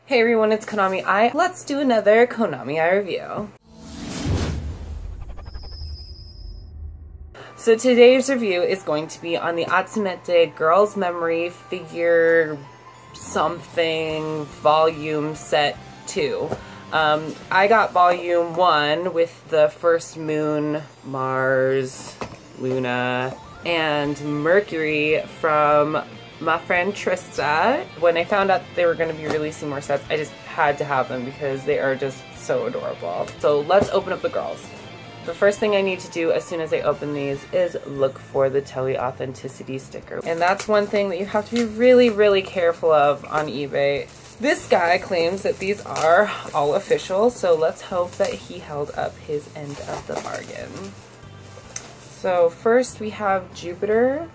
Hey everyone, it's Konami Eye. Let's do another Konami Eye review. So today's review is going to be on the Atsumete Girls Memory Figure something volume set 2. I got volume 1 with the first moon, Mars, Luna, and Mercury from my friend Trista. When I found out they were going to be releasing more sets, I just had to have them because they are just so adorable. So let's open up the girls. The first thing I need to do as soon as I open these is look for the Toei Authenticity sticker. And that's one thing that you have to be really, really careful of on eBay. This guy claims that these are all official, so let's hope that he held up his end of the bargain. So first we have Jupiter.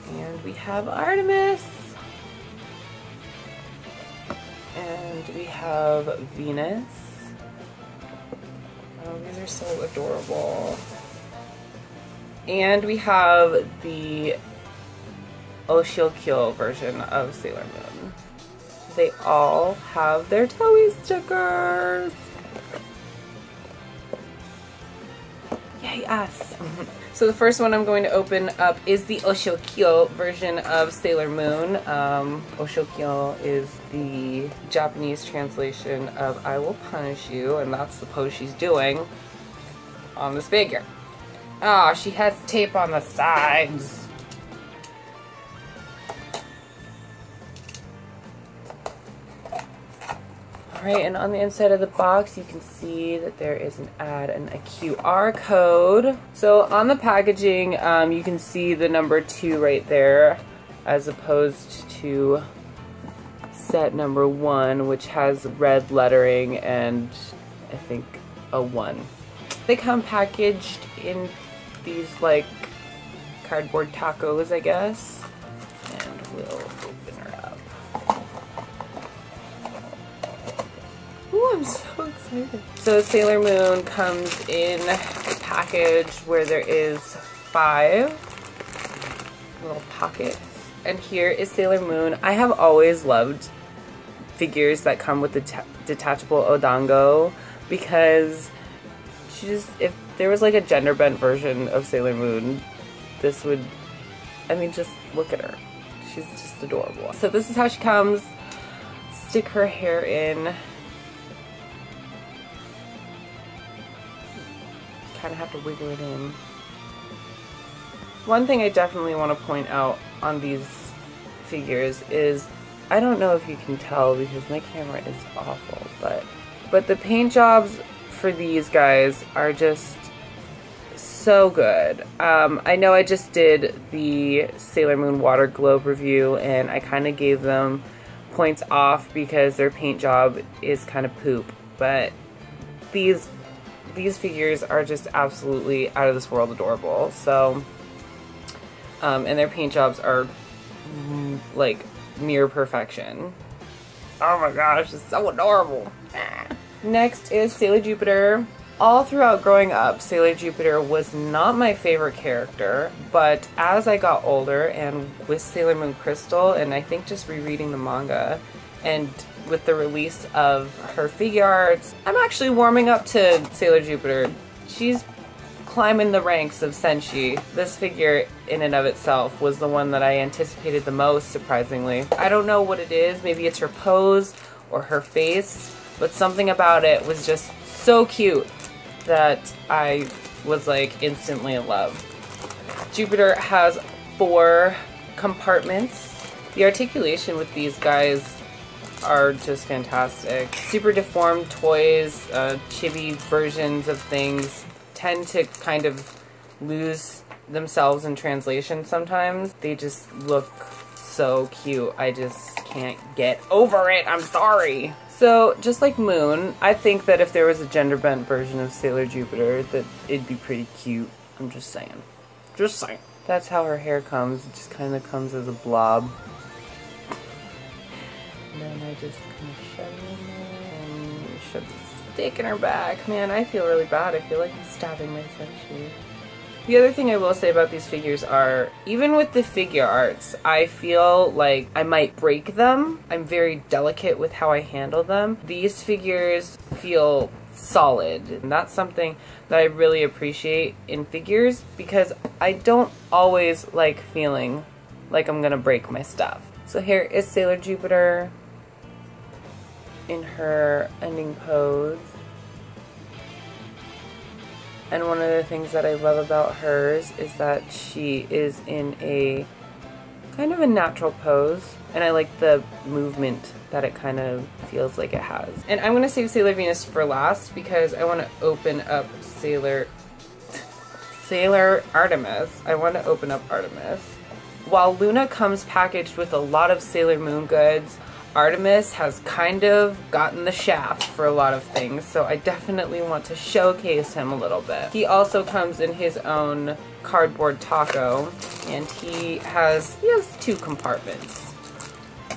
And we have Artemis. And we have Venus. Oh, these are so adorable. And we have the Oshokyo version of Sailor Moon. They all have their Toei stickers. Yay, us. So the first one I'm going to open up is the Oshokyo version of Sailor Moon. Oshokyo is the Japanese translation of I will punish you, and that's the pose she's doing on this figure. Ah, she has tape on the sides. Alright, and on the inside of the box you can see that there is an ad and a QR code. So on the packaging you can see the number 2 right there as opposed to set number 1, which has red lettering and I think a 1. They come packaged in these like cardboard tacos, I guess, and we'll open her up. Ooh, I'm so excited. So Sailor Moon comes in a package where there is 5 little pockets. And here is Sailor Moon. I have always loved figures that come with the detachable Odango because she just, if there was like a gender bent version of Sailor Moon, this would, I mean, just look at her. She's just adorable. So this is how she comes. Stick her hair in. Kind of have to wiggle it in. One thing I definitely want to point out on these figures is, I don't know if you can tell because my camera is awful, but the paint jobs for these guys are just so good. I know I just did the Sailor Moon Water Globe review and I kind of gave them points off because their paint job is kind of poop, but these figures are just absolutely out of this world adorable. So, and their paint jobs are like near perfection. Oh my gosh, it's so adorable. Next is Sailor Jupiter. All throughout growing up, Sailor Jupiter was not my favorite character, but as I got older and with Sailor Moon Crystal, and I think just rereading the manga, and with the release of her figure arts, I'm actually warming up to Sailor Jupiter. She's climbing the ranks of Senshi. This figure in and of itself was the one that I anticipated the most, surprisingly. I don't know what it is, maybe it's her pose or her face, but something about it was just so cute that I was like instantly in love. Jupiter has 4 compartments. The articulation with these guys are just fantastic. Super deformed toys, chibi versions of things tend to kind of lose themselves in translation sometimes. They just look so cute. I just can't get over it. I'm sorry. So, just like Moon, I think that if there was a gender bent version of Sailor Jupiter, that it'd be pretty cute. I'm just saying. Just saying. That's how her hair comes. It just kind of comes as a blob. And then I just kind of shove it in there and shove the stick in her back. Man, I feel really bad. I feel like I'm stabbing my Senshi. The other thing I will say about these figures are, even with the figure arts, I feel like I might break them. I'm very delicate with how I handle them. These figures feel solid, and that's something that I really appreciate in figures, because I don't always like feeling like I'm gonna break my stuff. So here is Sailor Jupiter in her ending pose. And one of the things that I love about hers is that she is in a kind of a natural pose, and I like the movement that it kind of feels like it has. And I'm gonna save Sailor Venus for last because I want to open up Sailor Artemis. I want to open up Artemis. While Luna comes packaged with a lot of Sailor Moon goods, Artemis has kind of gotten the shaft for a lot of things, so I definitely want to showcase him a little bit. He also comes in his own cardboard taco, and he has 2 compartments.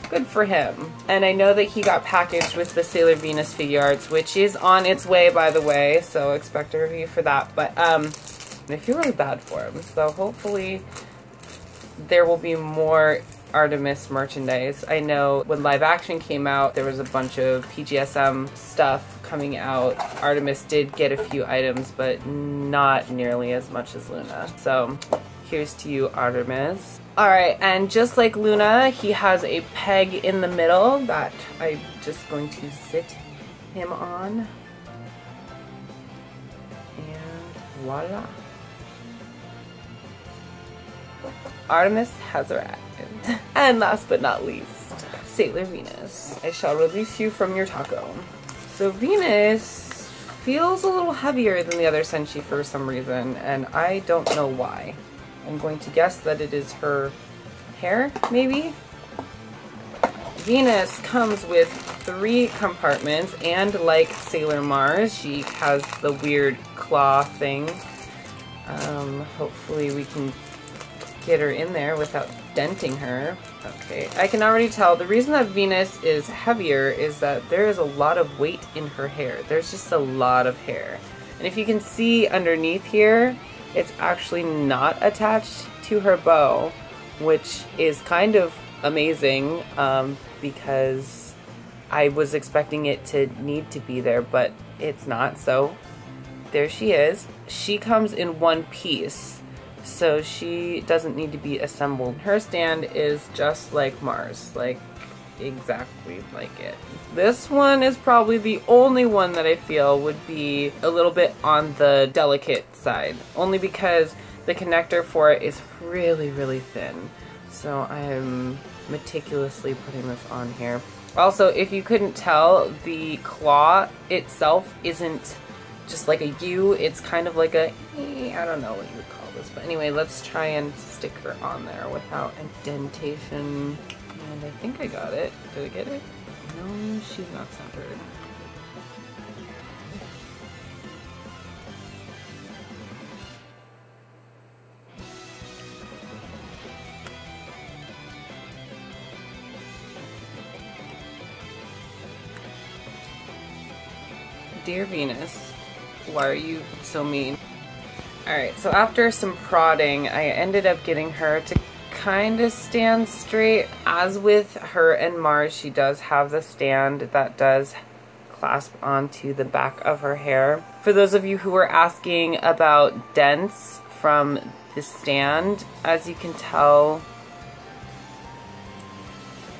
Good for him. And I know that he got packaged with the Sailor Venus figure arts, which is on its way, by the way, so expect a review for that. But I feel really bad for him, so hopefully there will be more Artemis merchandise. I know when live action came out, there was a bunch of PGSM stuff coming out. Artemis did get a few items, but not nearly as much as Luna. So here's to you, Artemis. Alright, and just like Luna, he has a peg in the middle that I'm just going to sit him on. And voila. Artemis has arrived. And last but not least, Sailor Venus. I shall release you from your taco. So Venus feels a little heavier than the other Senshi for some reason, and I don't know why. I'm going to guess that it is her hair, maybe? Venus comes with 3 compartments, and like Sailor Mars, she has the weird claw thing. Hopefully we can get her in there without denting her. Okay, I can already tell the reason that Venus is heavier is that there is a lot of weight in her hair. There's just a lot of hair. And if you can see underneath here, it's actually not attached to her bow, which is kind of amazing because I was expecting it to need to be there, but it's not. So there she is. She comes in one piece, so she doesn't need to be assembled. Her stand is just like Mars, like exactly like it. This one is probably the only one that I feel would be a little bit on the delicate side, only because the connector for it is really, really thin. So I am meticulously putting this on here. Also, if you couldn't tell, the claw itself isn't just like a U, it's kind of like a, I don't know what you would call this, but anyway, let's try and stick her on there without indentation. And I think I got it. Did I get it? No, she's not centered. Dear Venus, why are you so mean? Alright, so after some prodding, I ended up getting her to kind of stand straight. As with her and Mars, she does have the stand that does clasp onto the back of her hair. For those of you who were asking about dents from the stand, as you can tell,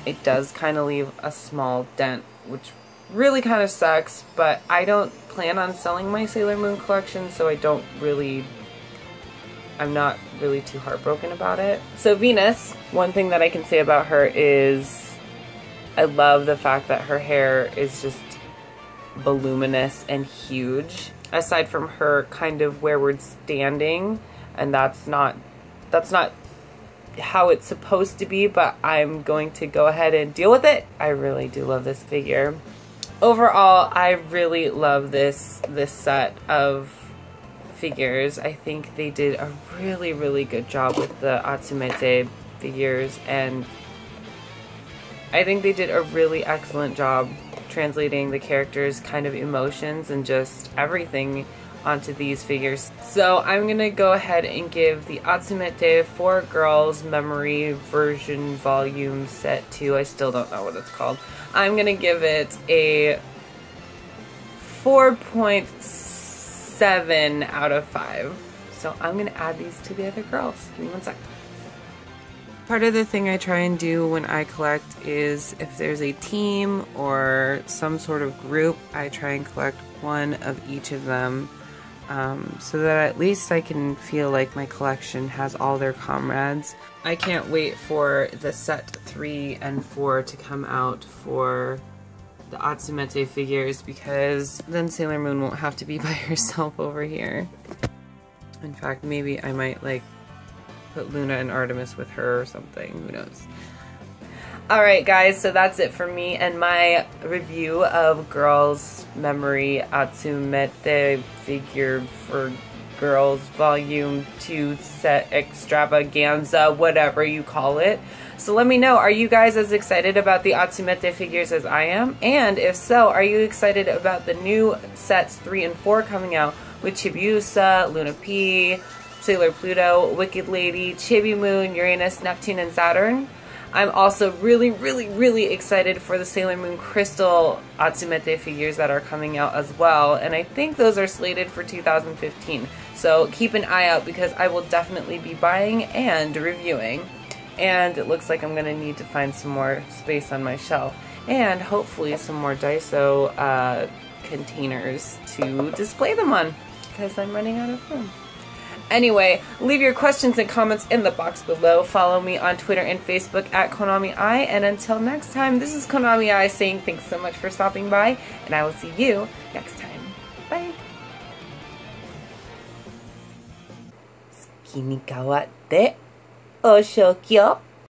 it does kind of leave a small dent, which really kind of sucks, but I don't plan on selling my Sailor Moon collection, so I'm not really too heartbroken about it. So Venus, one thing that I can say about her is I love the fact that her hair is just voluminous and huge. Aside from her kind of whereward standing, and that's not how it's supposed to be, but I'm going to go ahead and deal with it. I really do love this figure. Overall, I really love this set of figures. I think they did a really, really good job with the Atsumete figures, and I think they did a really excellent job translating the characters' kind of emotions and just everything onto these figures. So I'm gonna go ahead and give the Atsumete 4 Girls Memory Version Volume Set 2, I still don't know what it's called. I'm gonna give it a 4.7 out of 5. So I'm gonna add these to the other girls. Give me one sec. Part of the thing I try and do when I collect is if there's a team or some sort of group, I try and collect one of each of them so that at least I can feel like my collection has all their comrades. I can't wait for the set 3 and 4 to come out for the Atsumete figures, because then Sailor Moon won't have to be by herself over here. In fact, maybe I might like put Luna and Artemis with her or something, who knows. Alright guys, so that's it for me and my review of Girls Memory Atsumete Figure for Girls Volume 2 Set Extravaganza, whatever you call it. So let me know, are you guys as excited about the Atsumete figures as I am? And if so, are you excited about the new sets 3 and 4 coming out with Chibiusa, Luna P, Sailor Pluto, Wicked Lady, Chibi Moon, Uranus, Neptune, and Saturn? I'm also really excited for the Sailor Moon Crystal Atsumete figures that are coming out as well, and I think those are slated for 2015. So keep an eye out because I will definitely be buying and reviewing. And it looks like I'm going to need to find some more space on my shelf, and hopefully some more Daiso containers to display them on, because I'm running out of room. Anyway, leave your questions and comments in the box below. Follow me on Twitter and Facebook at Konami I. And until next time, this is Konami I saying thanks so much for stopping by, and I will see you next time. Bye! 好きに変わってお仕置きを